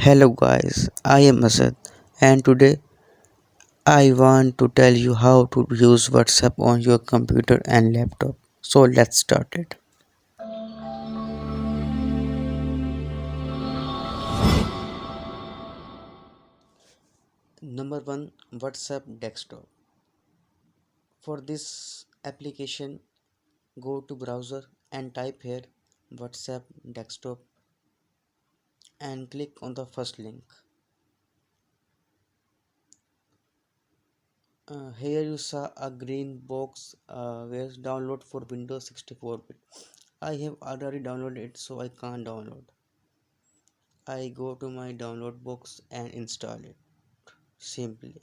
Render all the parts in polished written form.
Hello guys, I am Asad and today I want to tell you how to use WhatsApp on your computer and laptop. So let's start it. Number 1, WhatsApp desktop. For this application, go to browser and type here WhatsApp desktop and click on the first link. Here you saw a green box where download for Windows 64-bit. I have already downloaded it so I can't download. I go to my download box and install it simply.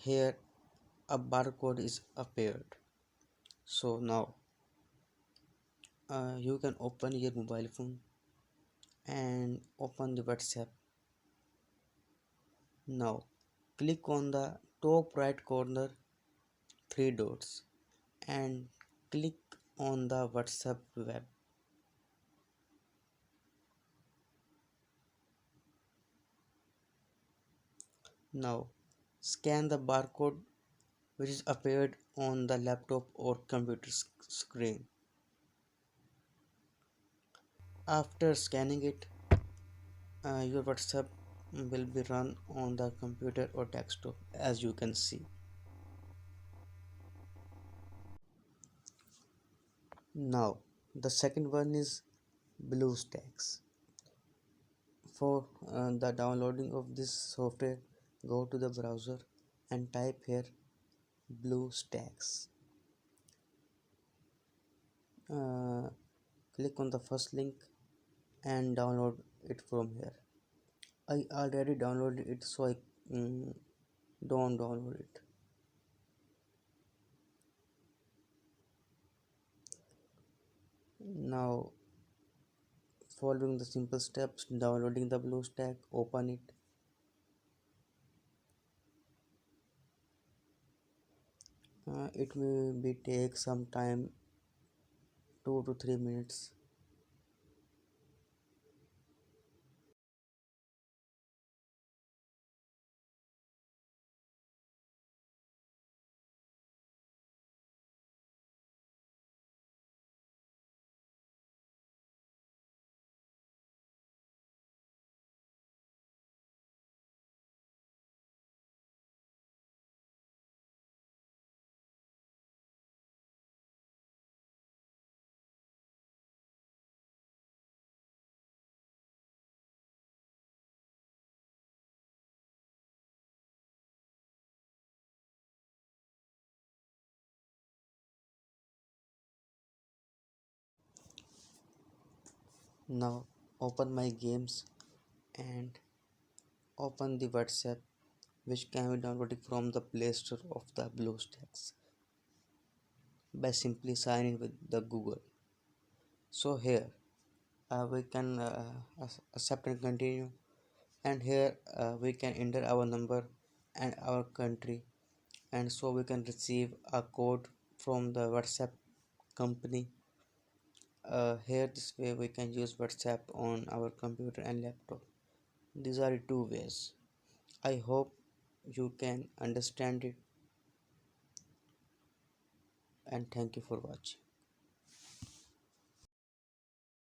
Here a barcode is appeared. So now you can open your mobile phone and open the WhatsApp. Now click on the top right corner three dots and click on the WhatsApp web. Now scan the barcode which is appeared on the laptop or computer screen. After scanning it, your WhatsApp will be run on the computer or desktop as you can see. Now the second one is BlueStacks. For the downloading of this software, go to the browser and type here BlueStacks. Uh, Click on the first link and download it from here. I already downloaded it so I don't download it. Now following the simple steps, downloading the BlueStack, open it. It may be take some time, 2 to 3 minutes. Now open my games and open the WhatsApp which can be downloaded from the Play Store of the BlueStacks by simply signing with the Google. So here we can accept and continue, and here we can enter our number and our country, and so we can receive a code from the WhatsApp company. Here this way we can use WhatsApp on our computer and laptop. These are the two ways. I hope you can understand it, and thank you for watching.